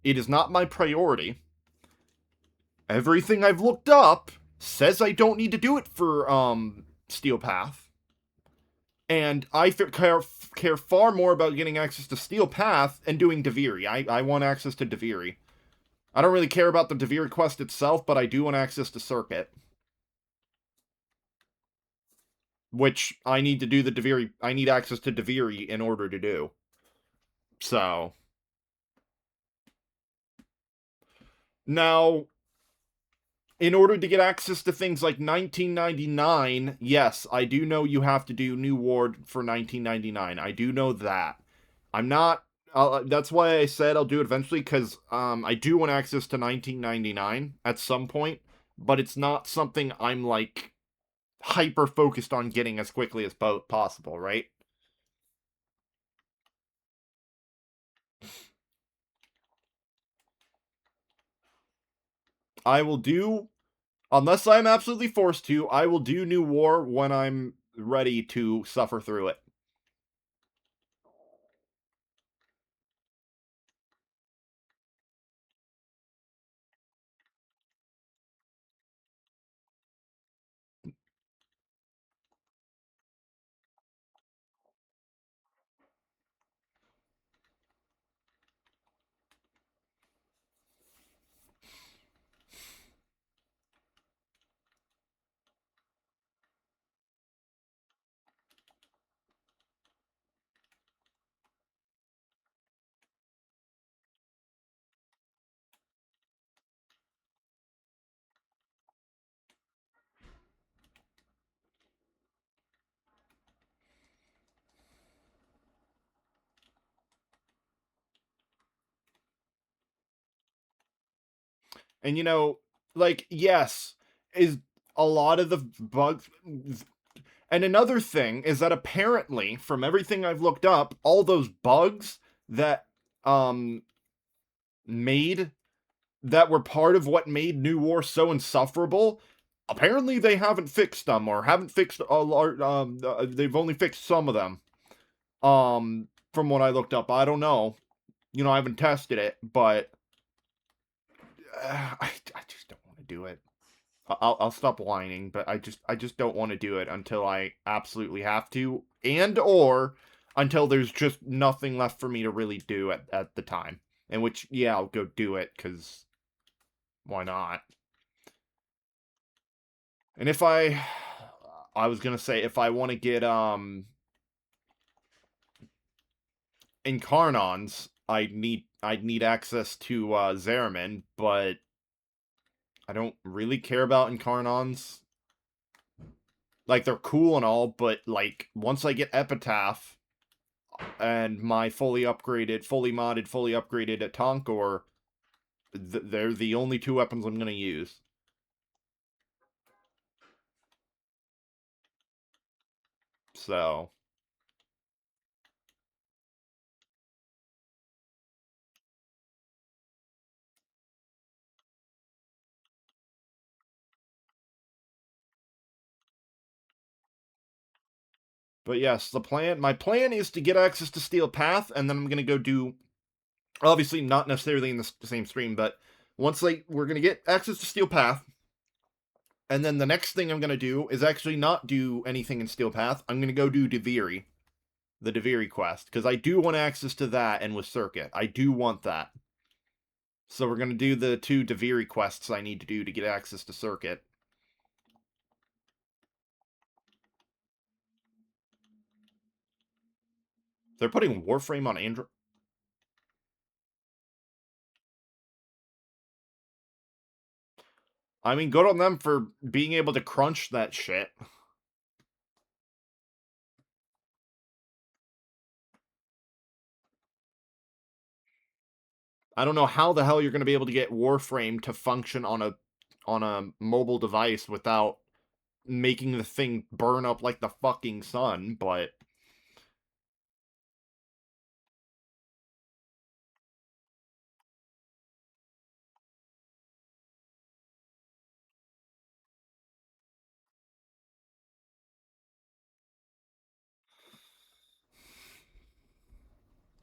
it is not my priority. Everything I've looked up says I don't need to do it for Steel Path. And I care far more about getting access to Steel Path and doing Deviri. I want access to Deviri. I don't really care about the Deviri quest itself, but I do want access to Circuit. Which I need to do the Deviri. I need access to Deviri in order to do. So. Now, in order to get access to things like 1999, yes, I do know you have to do New Ward for 1999. I do know that. I'm not. That's why I said I'll do it eventually, because I do want access to 1999 at some point, but it's not something I'm like hyper focused on getting as quickly as possible, right? I will do, unless I'm absolutely forced to, I will do New War when I'm ready to suffer through it. And like, yes, is a lot of the bugs. And another thing is that apparently, from everything I've looked up, all those bugs that um made that were part of what made New War so insufferable, apparently they haven't fixed them, or haven't fixed a lot. They've only fixed some of them. From what I looked up, I don't know. I haven't tested it, but I just don't want to do it. I'll stop whining, but I just don't want to do it until I absolutely have to, and or until there's just nothing left for me to really do at the time. In which, yeah, I'll go do it, because why not? And if I was gonna say, if I want to get Incarnons, I'd need access to Zariman, but I don't really care about Incarnons. Like, they're cool and all, but like once I get Epitaph and my fully upgraded, fully modded, fully upgraded at Tonkor, they're the only two weapons I'm gonna use. So, But yes, my plan is to get access to Steel Path, and then I'm gonna go do, obviously not necessarily in the same stream, but once we're gonna get access to Steel Path, and then the next thing I'm gonna do is actually not do anything in Steel Path. I'm gonna go do Deviri, the Deviri quest, because I do want access to that, and with Circuit, I do want that. So we're gonna do the 2 Deviri quests I need to do to get access to Circuit. They're putting Warframe on Android. I mean, good on them for being able to crunch that shit. I don't know how the hell you're going to be able to get Warframe to function on a mobile device without making the thing burn up like the fucking sun, but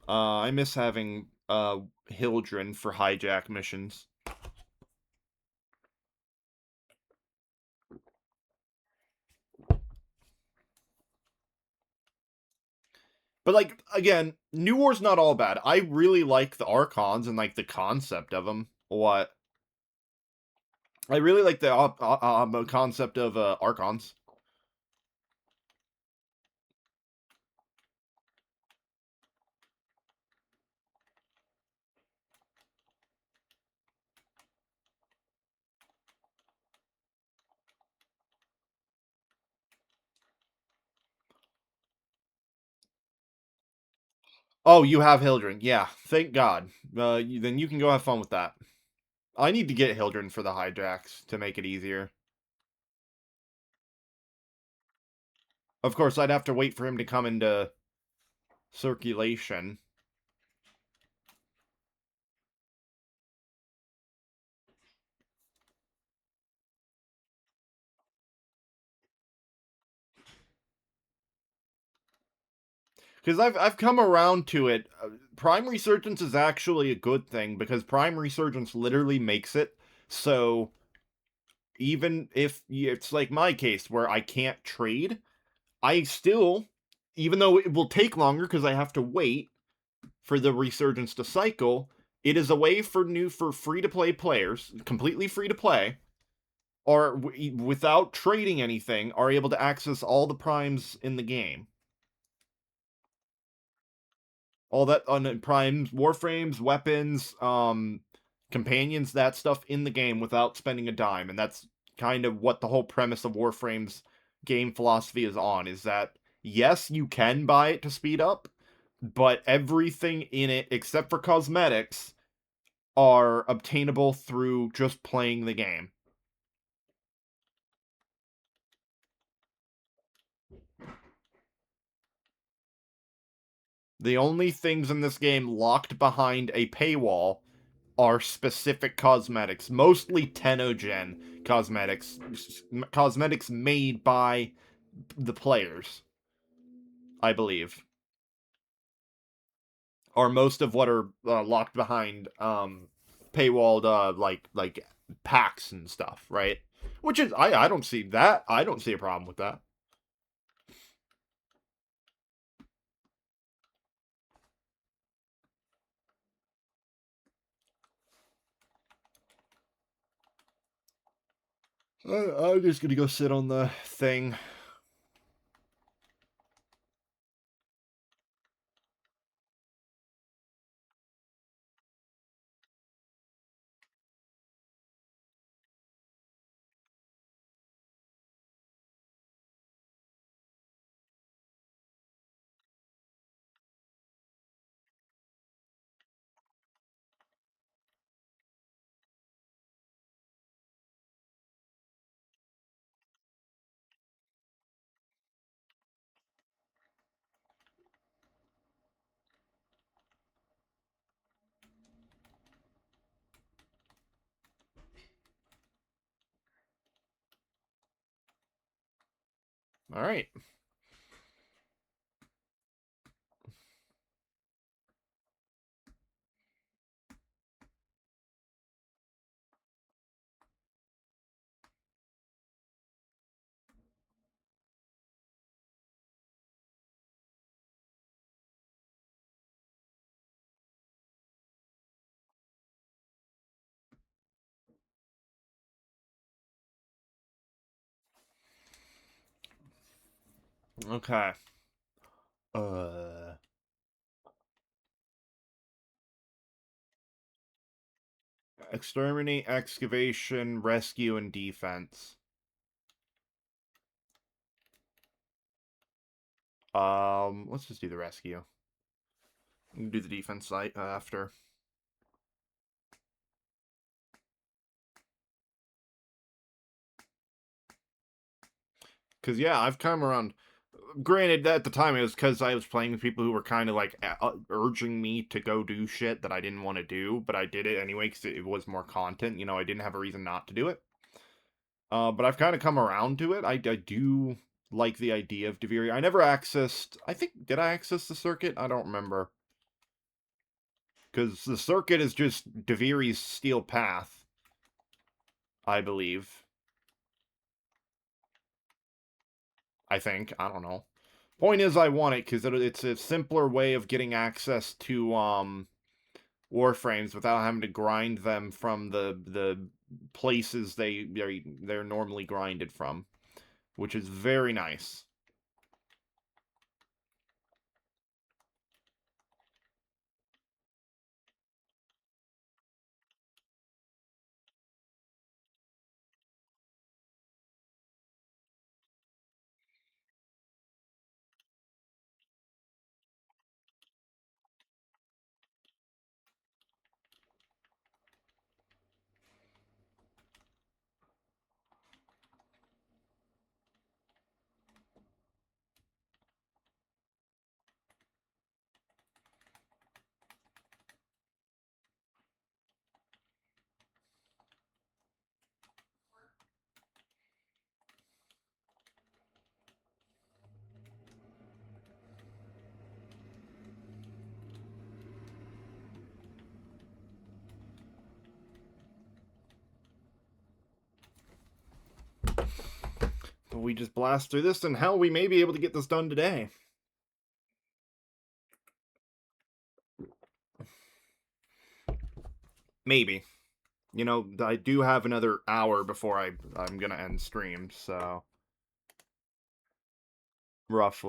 I miss having Hildren for hijack missions. But like again, New War's not all bad. I really like the Archons and like the concept of them. What? I really like the concept of Archons. Oh, you have Hildren. Yeah, thank God. Then you can go have fun with that. I need to get Hildren for the hijacks to make it easier. Of course, I'd have to wait for him to come into circulation. Because I've come around to it. Prime Resurgence is actually a good thing because Prime Resurgence literally makes it so even if it's like my case where I can't trade, I still, even though it will take longer because I have to wait for the Resurgence to cycle, it is a way for free to play players, completely free to play, or without trading anything, are able to access all the primes in the game. All that on primes, warframes, weapons, companions, that stuff in the game without spending a dime. And that's kind of what the whole premise of Warframe's game philosophy is on, is that yes, you can buy it to speed up, but everything in it except for cosmetics are obtainable through just playing the game. The only things in this game locked behind a paywall are specific cosmetics, mostly Tenogen cosmetics made by the players, I believe, are most of what are locked behind paywalled like packs and stuff, right? Which is I don't see that. I don't see a problem with that. I'm just gonna go sit on the thing. All right. Okay. Uh, Exterminate, excavation, rescue, and defense. Let's just do the rescue. We can do the defense site after. Because, yeah, I've come around. Granted, at the time, it was because I was playing with people who were kind of like urging me to go do shit that I didn't want to do, but I did it anyway because it was more content. I didn't have a reason not to do it. But I've kind of come around to it. I do like the idea of Deviri. I never accessed. I think, did I access the circuit? I don't remember. Because the circuit is just Deviri's Steel Path, I believe. I think. I don't know. Point is, I want it because it's a simpler way of getting access to Warframes without having to grind them from the places they're normally grinded from, which is very nice. But we just blast through this, and hell, we may be able to get this done today. Maybe. I do have another hour before I'm gonna end stream, so roughly.